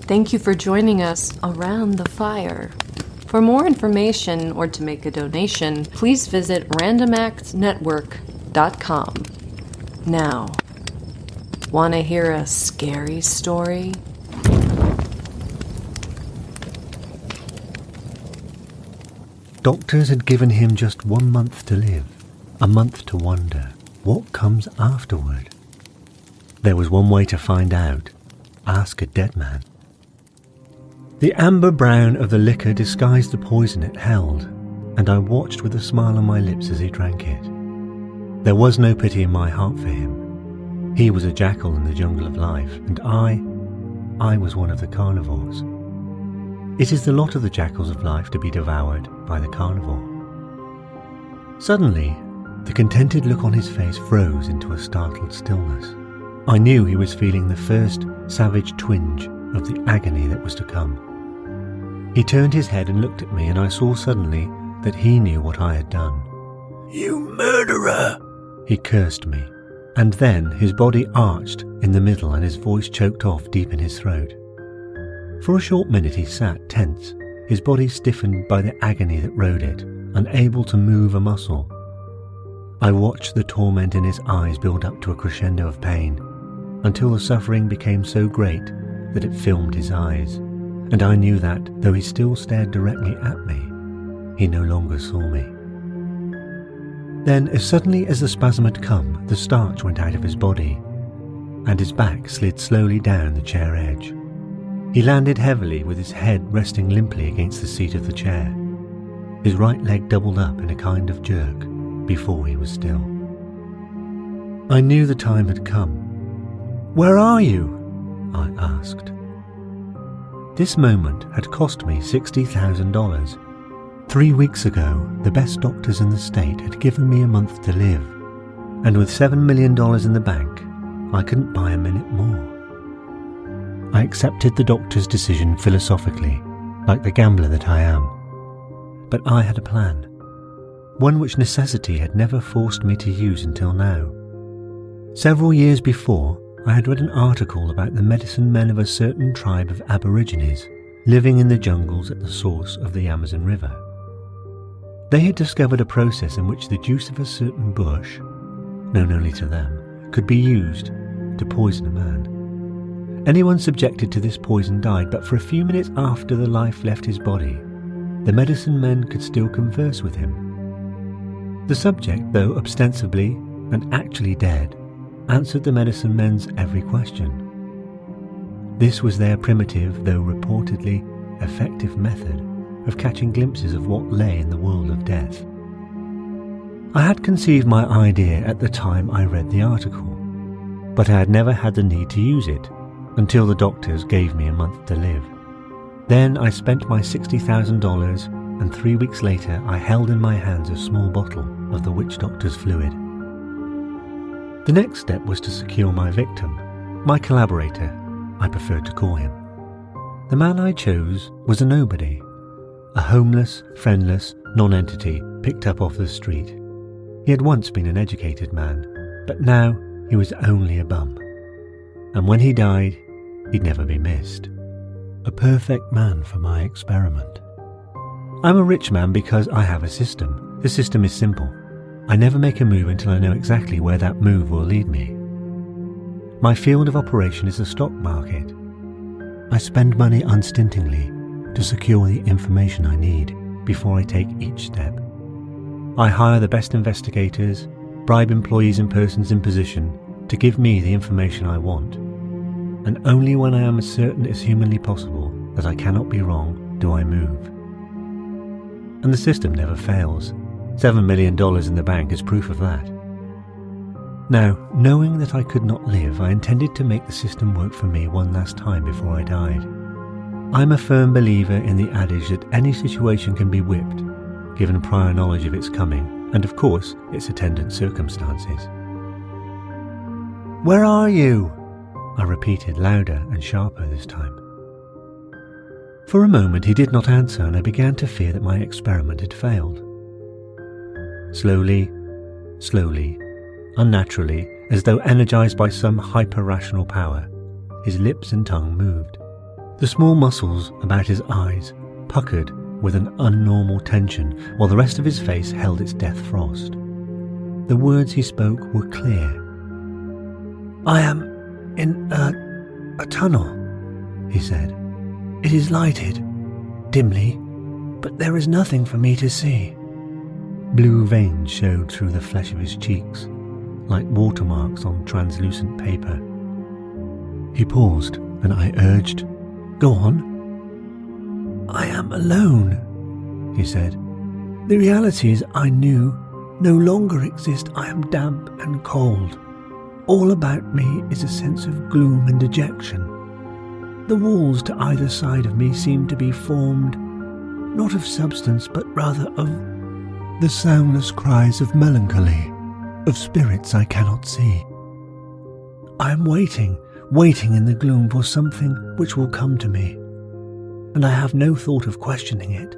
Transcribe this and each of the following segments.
Thank you for joining us around the fire. For more information or to make a donation, please visit randomactsnetwork.com. Now, want to hear a scary story? Doctors had given him just 1 month to live, a month to wonder what comes afterward. There was one way to find out. Ask a dead man. The amber brown of the liquor disguised the poison it held, and I watched with a smile on my lips as he drank it. There was no pity in my heart for him. He was a jackal in the jungle of life, and I was one of the carnivores. It is the lot of the jackals of life to be devoured by the carnivore. Suddenly, the contented look on his face froze into a startled stillness. I knew he was feeling the first savage twinge of the agony that was to come. He turned his head and looked at me, and I saw suddenly that he knew what I had done. "You murderer!" he cursed me, and then his body arched in the middle and his voice choked off deep in his throat. For a short minute he sat tense, his body stiffened by the agony that rode it, unable to move a muscle. I watched the torment in his eyes build up to a crescendo of pain, until the suffering became so great that it filmed his eyes, and I knew that, though he still stared directly at me, he no longer saw me. Then, as suddenly as the spasm had come, the starch went out of his body, and his back slid slowly down the chair edge. He landed heavily with his head resting limply against the seat of the chair. His right leg doubled up in a kind of jerk before he was still. I knew the time had come. "Where are you?" I asked. This moment had cost me $60,000. 3 weeks ago, the best doctors in the state had given me a month to live, and with $7 million in the bank, I couldn't buy a minute more. I accepted the doctor's decision philosophically, like the gambler that I am. But I had a plan, one which necessity had never forced me to use until now. Several years before, I had read an article about the medicine men of a certain tribe of Aborigines living in the jungles at the source of the Amazon River. They had discovered a process in which the juice of a certain bush, known only to them, could be used to poison a man. Anyone subjected to this poison died, but for a few minutes after the life left his body, the medicine men could still converse with him. The subject, though ostensibly and actually dead, answered the medicine men's every question. This was their primitive, though reportedly effective method of catching glimpses of what lay in the world of death. I had conceived my idea at the time I read the article, but I had never had the need to use it until the doctors gave me a month to live. Then I spent my $60,000, and 3 weeks later I held in my hands a small bottle of the witch doctor's fluid. The next step was to secure my victim, my collaborator, I preferred to call him. The man I chose was a nobody, a homeless, friendless non-entity picked up off the street. He had once been an educated man, but now he was only a bum. And when he died, he'd never be missed. A perfect man for my experiment. I'm a rich man because I have a system. The system is simple. I never make a move until I know exactly where that move will lead me. My field of operation is the stock market. I spend money unstintingly to secure the information I need before I take each step. I hire the best investigators, bribe employees and persons in position to give me the information I want, and only when I am as certain as humanly possible that I cannot be wrong do I move. And the system never fails. $7 million in the bank is proof of that. Now, knowing that I could not live, I intended to make the system work for me one last time before I died. I'm a firm believer in the adage that any situation can be whipped, given prior knowledge of its coming, and of course, its attendant circumstances. "Where are you?" I repeated, louder and sharper this time. For a moment he did not answer, and I began to fear that my experiment had failed. Slowly, unnaturally, as though energized by some hyper-rational power, his lips and tongue moved. The small muscles about his eyes puckered with an unnormal tension, while the rest of his face held its death frost. The words he spoke were clear. "I am in a tunnel," he said. "It is lighted, dimly, but there is nothing for me to see." Blue veins showed through the flesh of his cheeks, like watermarks on translucent paper. He paused, and I urged, "Go on." "I am alone," he said. "The realities I knew no longer exist. I am damp and cold. All about me is a sense of gloom and dejection. The walls to either side of me seem to be formed, not of substance, but rather of the soundless cries of melancholy, of spirits I cannot see. I am waiting in the gloom for something which will come to me, and I have no thought of questioning it."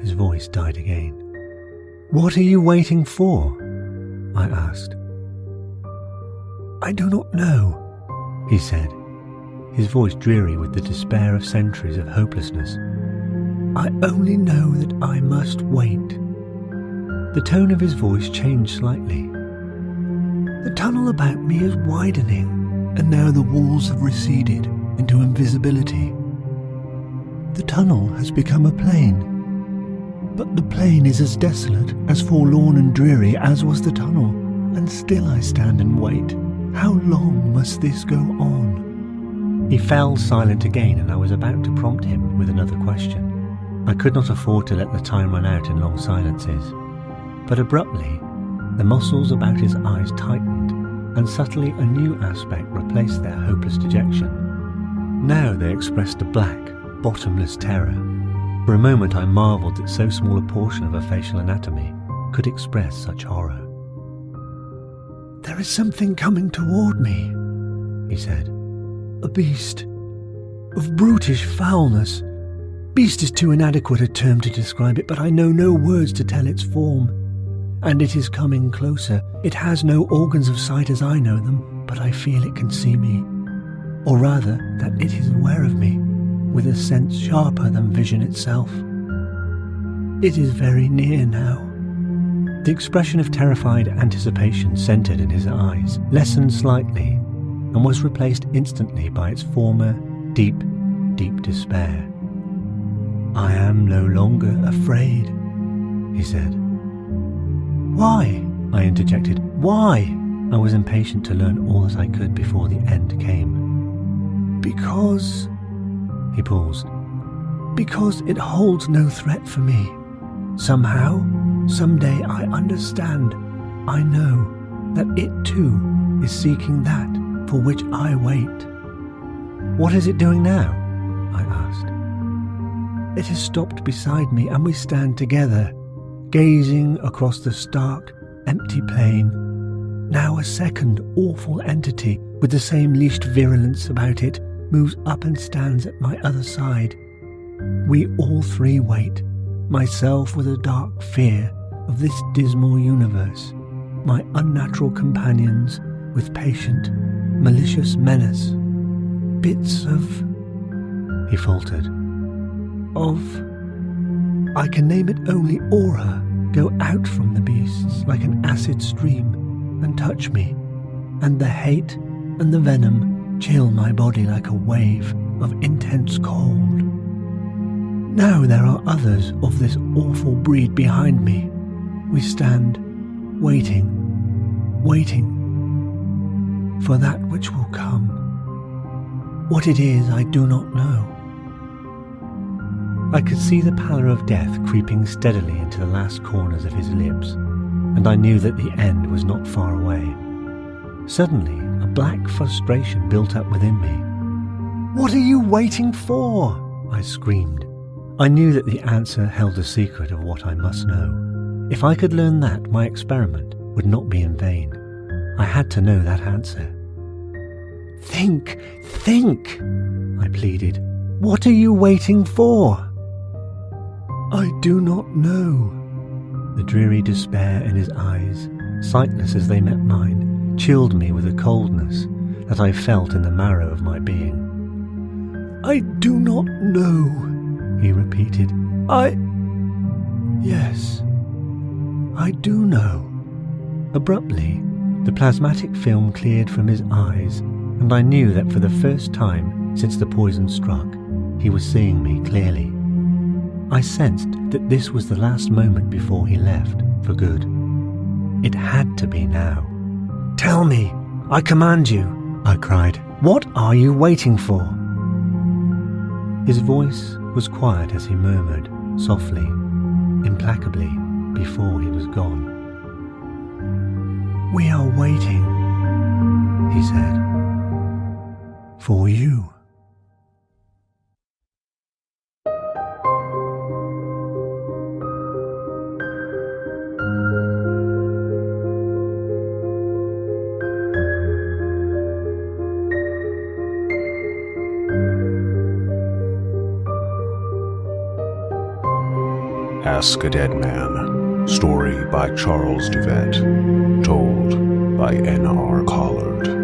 His voice died again. "What are you waiting for?" I asked. "I do not know," he said, his voice dreary with the despair of centuries of hopelessness. "I only know that I must wait." The tone of his voice changed slightly. "The tunnel about me is widening, and now the walls have receded into invisibility. The tunnel has become a plain, but the plain is as desolate, as forlorn and dreary as was the tunnel, and still I stand and wait. How long must this go on?" He fell silent again, and I was about to prompt him with another question. I could not afford to let the time run out in long silences. But abruptly, the muscles about his eyes tightened, and subtly a new aspect replaced their hopeless dejection. Now they expressed a black, bottomless terror. For a moment I marvelled that so small a portion of a facial anatomy could express such horror. "There is something coming toward me," he said. "A beast, of brutish foulness. Beast is too inadequate a term to describe it, but I know no words to tell its form. And it is coming closer. It has no organs of sight as I know them, but I feel it can see me. Or rather, that it is aware of me, with a sense sharper than vision itself. It is very near now." The expression of terrified anticipation centred in his eyes, lessened slightly, and was replaced instantly by its former deep, deep despair. "I am no longer afraid," he said. "Why?" I interjected. "Why?" I was impatient to learn all that I could before the end came. "Because," he paused, "because it holds no threat for me. Somehow, someday I understand, I know, that it too is seeking that for which I wait." "What is it doing now?" I asked. "It has stopped beside me, and we stand together, gazing across the stark, empty plain. Now a second awful entity with the same leashed virulence about it moves up and stands at my other side. We all three wait, myself with a dark fear of this dismal universe, my unnatural companions with patient, malicious menace. Bits of," he faltered, "of, I can name it only, aura, go out from the beasts like an acid stream and touch me, and the hate and the venom chill my body like a wave of intense cold. Now there are others of this awful breed behind me. We stand, waiting for that which will come. What it is I do not know." I could see the pallor of death creeping steadily into the last corners of his lips, and I knew that the end was not far away. Suddenly, a black frustration built up within me. "What are you waiting for?" I screamed. I knew that the answer held a secret of what I must know. If I could learn that, my experiment would not be in vain. I had to know that answer. Think, I pleaded. "What are you waiting for?" "I do not know." The dreary despair in his eyes, sightless as they met mine, chilled me with a coldness that I felt in the marrow of my being. I do not know, he repeated. Yes, I do know. Abruptly, the plasmatic film cleared from his eyes, and I knew that for the first time since the poison struck, he was seeing me clearly. I sensed that this was the last moment before he left, for good. It had to be now. Tell me, I command you, I cried. What are you waiting for? His voice was quiet as he murmured, softly, implacably, before he was gone. We are waiting, he said, for you. Ask a Dead Man, story by Charles Duvet, told by N.R. Collard.